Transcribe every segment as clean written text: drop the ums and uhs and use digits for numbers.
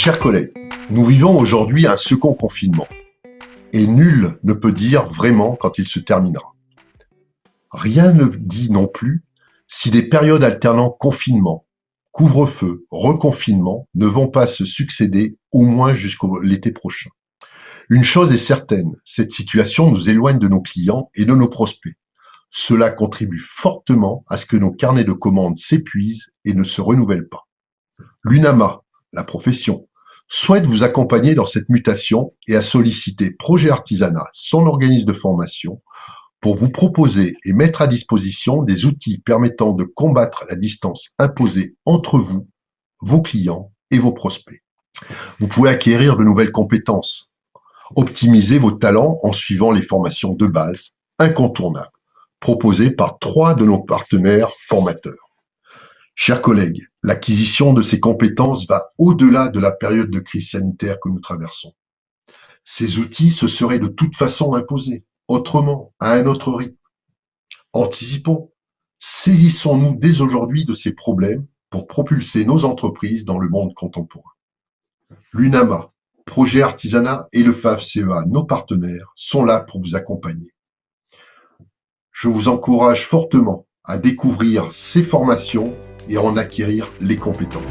Chers collègues, nous vivons aujourd'hui un second confinement et nul ne peut dire vraiment quand il se terminera. Rien ne dit non plus si des périodes alternant confinement, couvre-feu, reconfinement ne vont pas se succéder au moins jusqu'au l'été prochain. Une chose est certaine, cette situation nous éloigne de nos clients et de nos prospects. Cela contribue fortement à ce que nos carnets de commandes s'épuisent et ne se renouvellent pas. L'UNAMA, la profession, souhaite vous accompagner dans cette mutation et a sollicité Projet Artisanat, son organisme de formation, pour vous proposer et mettre à disposition des outils permettant de combattre la distance imposée entre vous, vos clients et vos prospects. Vous pouvez acquérir de nouvelles compétences, optimiser vos talents en suivant les formations de base incontournables, proposées par 3 de nos partenaires formateurs. Chers collègues, l'acquisition de ces compétences va au-delà de la période de crise sanitaire que nous traversons. Ces outils se seraient de toute façon imposés, autrement, à un autre rythme. Anticipons, saisissons-nous dès aujourd'hui de ces problèmes pour propulser nos entreprises dans le monde contemporain. L'UNAMA, Projet Artisanat et le FAV-CEA, nos partenaires, sont là pour vous accompagner. Je vous encourage fortement à découvrir ces formations et à en acquérir les compétences.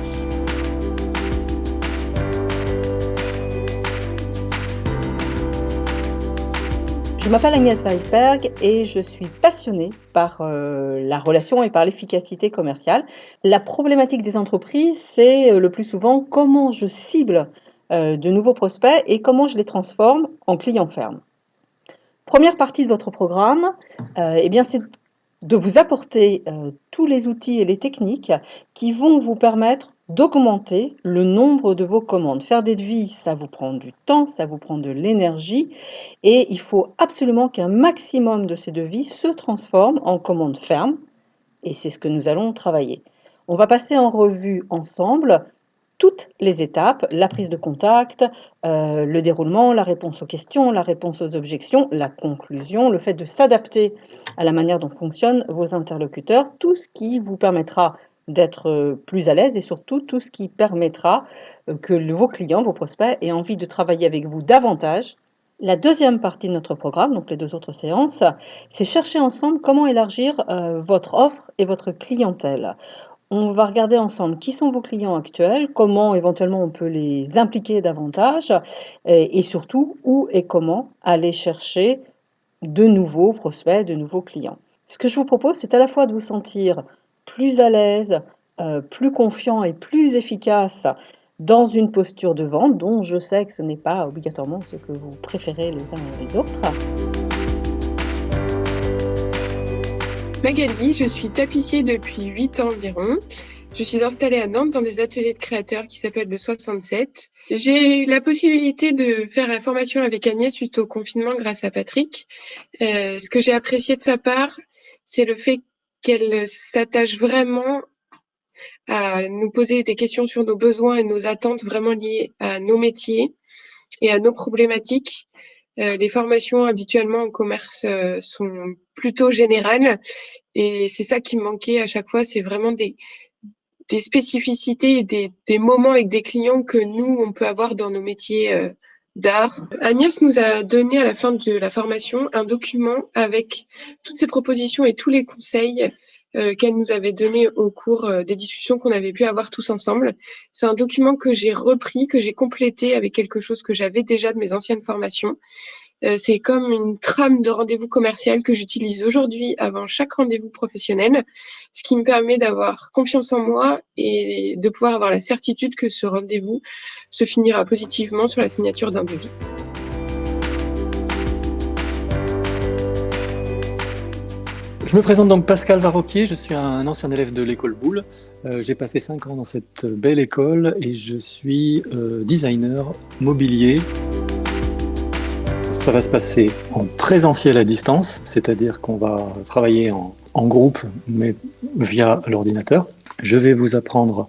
Je m'appelle Agnès Weisberg et je suis passionnée par la relation et par l'efficacité commerciale. La problématique des entreprises, c'est le plus souvent comment je cible de nouveaux prospects et comment je les transforme en clients fermes. Première partie de votre programme, eh bien, c'est de vous apporter tous les outils et les techniques qui vont vous permettre d'augmenter le nombre de vos commandes. Faire des devis, ça vous prend du temps, ça vous prend de l'énergie et il faut absolument qu'un maximum de ces devis se transforment en commandes fermes et c'est ce que nous allons travailler. On va passer en revue ensemble toutes les étapes, la prise de contact, le déroulement, la réponse aux questions, la réponse aux objections, la conclusion, le fait de s'adapter à la manière dont fonctionnent vos interlocuteurs, tout ce qui vous permettra d'être plus à l'aise et surtout tout ce qui permettra que vos clients, vos prospects aient envie de travailler avec vous davantage. La deuxième partie de notre programme, donc les 2 autres séances, c'est chercher ensemble comment élargir votre offre et votre clientèle. On va regarder ensemble qui sont vos clients actuels, comment éventuellement on peut les impliquer davantage et surtout où et comment aller chercher de nouveaux prospects, de nouveaux clients. Ce que je vous propose, c'est à la fois de vous sentir plus à l'aise, plus confiant et plus efficace dans une posture de vente dont je sais que ce n'est pas obligatoirement ce que vous préférez les uns et les autres. Magali, je suis tapissier depuis 8 ans environ. Je suis installée à Nantes dans des ateliers de créateurs qui s'appellent le 67. J'ai eu la possibilité de faire la formation avec Agnès suite au confinement grâce à Patrick. Ce que j'ai apprécié de sa part, c'est le fait qu'elle s'attache vraiment à nous poser des questions sur nos besoins et nos attentes vraiment liées à nos métiers et à nos problématiques. Les formations habituellement en commerce sont plutôt générales et c'est ça qui me manquait à chaque fois, c'est vraiment des spécificités et des moments avec des clients que nous, on peut avoir dans nos métiers d'art. Agnès nous a donné à la fin de la formation un document avec toutes ses propositions et tous les conseils qu'elle nous avait donné au cours des discussions qu'on avait pu avoir tous ensemble. C'est un document que j'ai repris, que j'ai complété avec quelque chose que j'avais déjà de mes anciennes formations. C'est comme une trame de rendez-vous commercial que j'utilise aujourd'hui avant chaque rendez-vous professionnel, ce qui me permet d'avoir confiance en moi et de pouvoir avoir la certitude que ce rendez-vous se finira positivement sur la signature d'un devis. Je me présente donc Pascal Varroquier, je suis un ancien élève de l'école Boulle. J'ai passé 5 ans dans cette belle école et je suis designer mobilier. Ça va se passer en présentiel à distance, c'est-à-dire qu'on va travailler en groupe, mais via l'ordinateur. Je vais vous apprendre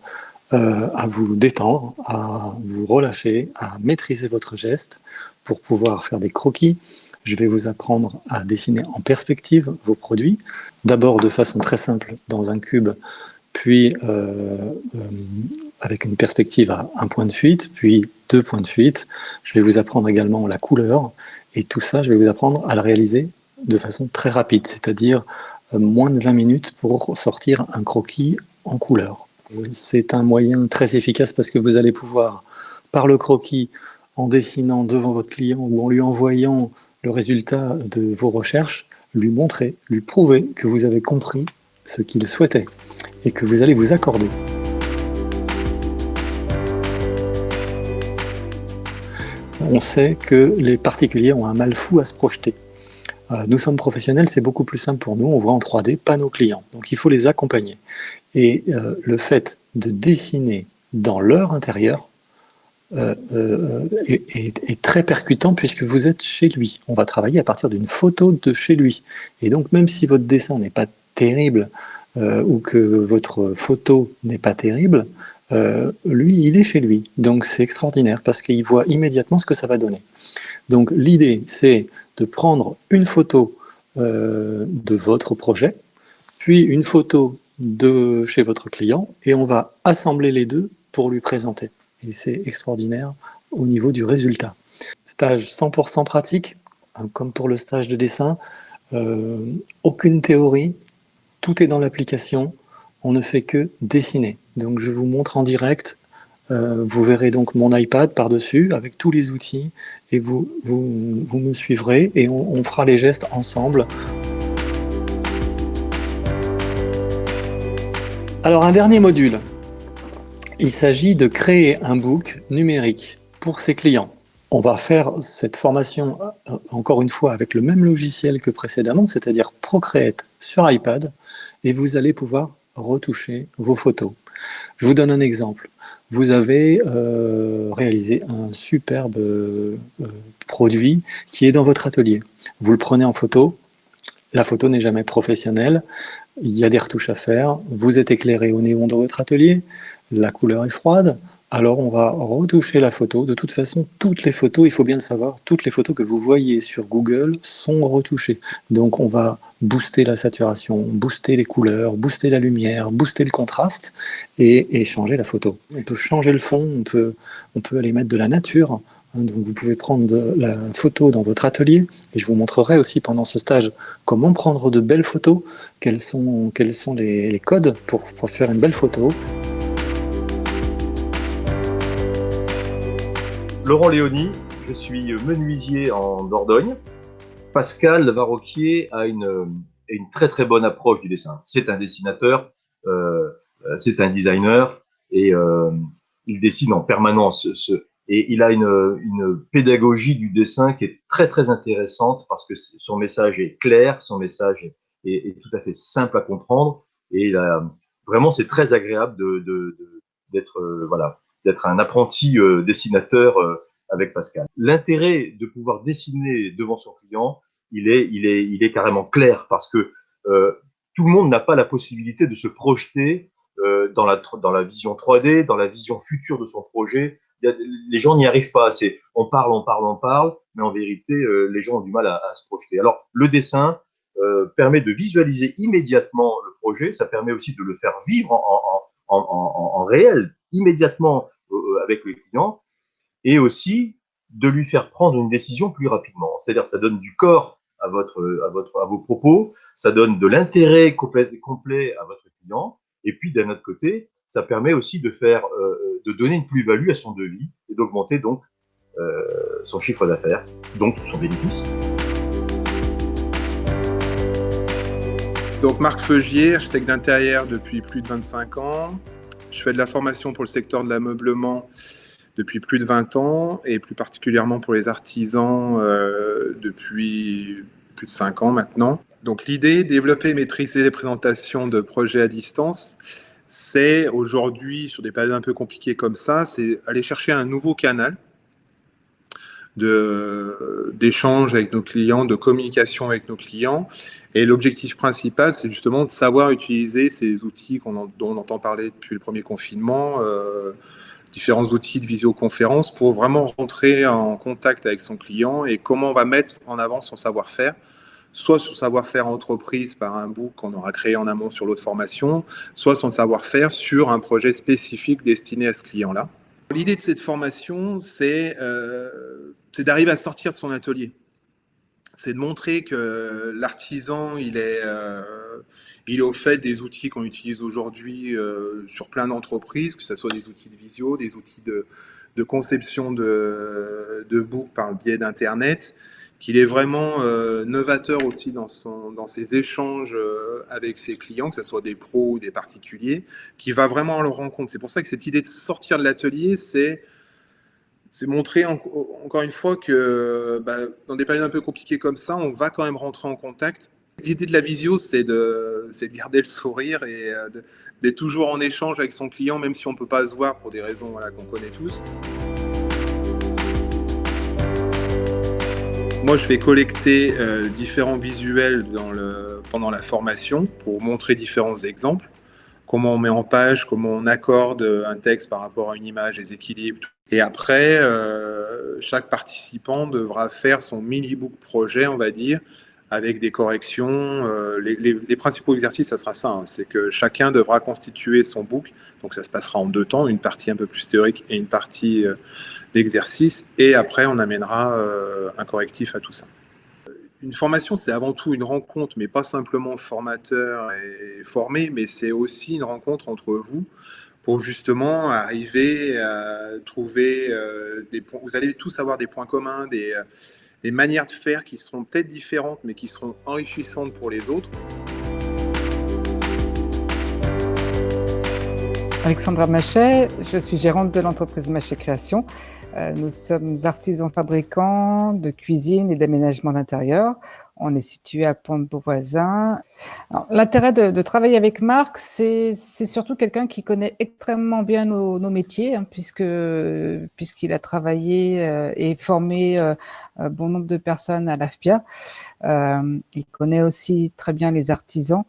à vous détendre, à vous relâcher, à maîtriser votre geste pour pouvoir faire des croquis. Je vais vous apprendre à dessiner en perspective vos produits, d'abord de façon très simple dans un cube, puis avec une perspective à un point de fuite, puis 2 points de fuite. Je vais vous apprendre également la couleur, et tout ça, je vais vous apprendre à le réaliser de façon très rapide, c'est-à-dire moins de 20 minutes pour sortir un croquis en couleur. C'est un moyen très efficace parce que vous allez pouvoir, par le croquis, en dessinant devant votre client ou en lui envoyant le résultat de vos recherches, lui montrer, lui prouver que vous avez compris ce qu'il souhaitait et que vous allez vous accorder. On sait que les particuliers ont un mal fou à se projeter. Nous sommes professionnels, c'est beaucoup plus simple pour nous, on voit en 3D, pas nos clients. Donc il faut les accompagner. Et le fait de dessiner dans leur intérieur est très percutant puisque vous êtes chez lui. On va travailler à partir d'une photo de chez lui. Et donc même si votre dessin n'est pas terrible ou que votre photo n'est pas terrible, lui, il est chez lui. Donc c'est extraordinaire parce qu'il voit immédiatement ce que ça va donner. Donc l'idée, c'est de prendre une photo de votre projet, puis une photo de chez votre client, et on va assembler les deux pour lui présenter. Et c'est extraordinaire au niveau du résultat. Stage 100% pratique, comme pour le stage de dessin, aucune théorie, tout est dans l'application, on ne fait que dessiner. Donc je vous montre en direct. Vous verrez donc mon iPad par-dessus avec tous les outils et vous me suivrez et on fera les gestes ensemble. Alors un dernier module, il s'agit de créer un book numérique pour ses clients. On va faire cette formation encore une fois avec le même logiciel que précédemment, c'est-à-dire Procreate sur iPad, et vous allez pouvoir retoucher vos photos. Je vous donne un exemple. Vous avez réalisé un superbe produit qui est dans votre atelier. Vous le prenez en photo, la photo n'est jamais professionnelle, il y a des retouches à faire, vous êtes éclairé au néon dans votre atelier, la couleur est froide, alors on va retoucher la photo. De toute façon, toutes les photos, il faut bien le savoir, toutes les photos que vous voyez sur Google sont retouchées. Donc on va booster la saturation, booster les couleurs, booster la lumière, booster le contraste et changer la photo. On peut changer le fond, on peut aller mettre de la nature. Donc vous pouvez prendre la photo dans votre atelier et je vous montrerai aussi pendant ce stage comment prendre de belles photos, quels sont les codes pour faire une belle photo. Laurent Léoni, je suis menuisier en Dordogne. Pascal Varroquier a une très très bonne approche du dessin. C'est un dessinateur, c'est un designer et il dessine en permanence. Et il a une pédagogie du dessin qui est très très intéressante parce que son message est clair, son message est tout à fait simple à comprendre et vraiment c'est très agréable d'être un apprenti dessinateur avec Pascal. L'intérêt de pouvoir dessiner devant son client, il est carrément clair parce que tout le monde n'a pas la possibilité de se projeter dans la vision 3D, dans la vision future de son projet. Les gens n'y arrivent pas. On parle, mais en vérité, les gens ont du mal à se projeter. Alors, le dessin permet de visualiser immédiatement le projet. Ça permet aussi de le faire vivre en réel, immédiatement avec le client, et aussi de lui faire prendre une décision plus rapidement. C'est-à-dire, ça donne du corps à vos propos, ça donne de l'intérêt complet à votre client, et puis d'un autre côté, ça permet aussi de donner une plus-value à son devis et d'augmenter donc son chiffre d'affaires, donc son bénéfice. Donc Marc Feugier, architecte d'intérieur depuis plus de 25 ans. Je fais de la formation pour le secteur de l'ameublement depuis plus de 20 ans et plus particulièrement pour les artisans depuis plus de 5 ans maintenant. Donc l'idée, développer et maîtriser les présentations de projets à distance, c'est aujourd'hui, sur des périodes un peu compliquées comme ça, c'est aller chercher un nouveau canal d'échange avec nos clients, de communication avec nos clients. Et l'objectif principal, c'est justement de savoir utiliser ces outils dont on entend parler depuis le premier confinement, différents outils de visioconférence pour vraiment rentrer en contact avec son client et comment on va mettre en avant son savoir-faire soit son savoir-faire entreprise par un book qu'on aura créé en amont sur l'autre formation, soit son savoir-faire sur un projet spécifique destiné à ce client-là. L'idée de cette formation, c'est d'arriver à sortir de son atelier. C'est de montrer que l'artisan, il est au fait des outils qu'on utilise aujourd'hui sur plein d'entreprises, que ce soit des outils de visio, des outils de conception de book par le biais d'Internet, qu'il est vraiment novateur aussi dans ses échanges avec ses clients, que ce soit des pros ou des particuliers, qui va vraiment à leur rencontre. C'est pour ça que cette idée de sortir de l'atelier, c'est montrer encore une fois que dans des périodes un peu compliquées comme ça, on va quand même rentrer en contact. L'idée de la visio, c'est de garder le sourire et d'être toujours en échange avec son client, même si on ne peut pas se voir pour des raisons qu'on connaît tous. Moi, je vais collecter différents visuels pendant la formation pour montrer différents exemples. Comment on met en page, comment on accorde un texte par rapport à une image, les équilibres. Et après, chaque participant devra faire son mini-book projet, on va dire, avec des corrections. Les principaux exercices, ça sera ça, hein, c'est que chacun devra constituer son book. Donc ça se passera en 2 temps, une partie un peu plus théorique et une partie d'exercice. Et après, on amènera un correctif à tout ça. Une formation, c'est avant tout une rencontre, mais pas simplement formateur et formé, mais c'est aussi une rencontre entre vous pour justement arriver à trouver des points. Vous allez tous avoir des points communs, des manières de faire qui seront peut-être différentes, mais qui seront enrichissantes pour les autres. Alexandra Machet, je suis gérante de l'entreprise Machet Création. Nous sommes artisans fabricants de cuisine et d'aménagement d'intérieur. On est situé à Pont-de-Beauvoisin. L'intérêt de travailler avec Marc, c'est surtout quelqu'un qui connaît extrêmement bien nos métiers, hein, puisqu'il a travaillé et formé bon nombre de personnes à l'AFPIA. Il connaît aussi très bien les artisans.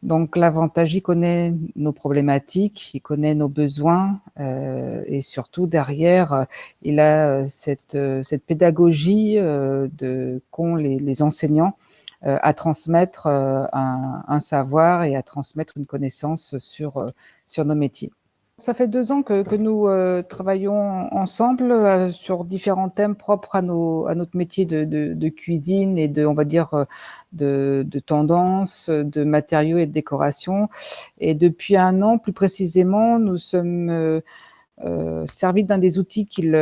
Donc l'avantage, il connaît nos problématiques, il connaît nos besoins et surtout derrière, il a cette pédagogie qu'ont les enseignants à transmettre un savoir et à transmettre une connaissance sur nos métiers. Ça fait 2 ans que nous travaillons ensemble sur différents thèmes propres à notre métier de cuisine et on va dire, de tendance, de matériaux et de décoration. Et depuis 1 an, plus précisément, nous sommes servis d'un des outils qu'il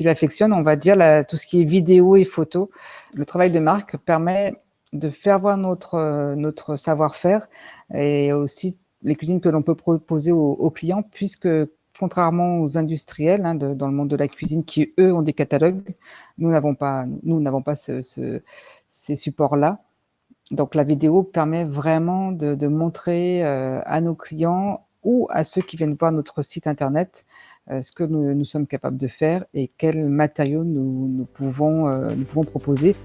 affectionne, on va dire, tout ce qui est vidéo et photo. Le travail de Marc permet de faire voir notre savoir-faire et aussi les cuisines que l'on peut proposer aux clients, puisque contrairement aux industriels dans le monde de la cuisine qui, eux, ont des catalogues, nous n'avons pas ces supports-là. Donc la vidéo permet vraiment de montrer à nos clients ou à ceux qui viennent voir notre site internet ce que nous sommes capables de faire et quels matériaux nous pouvons proposer.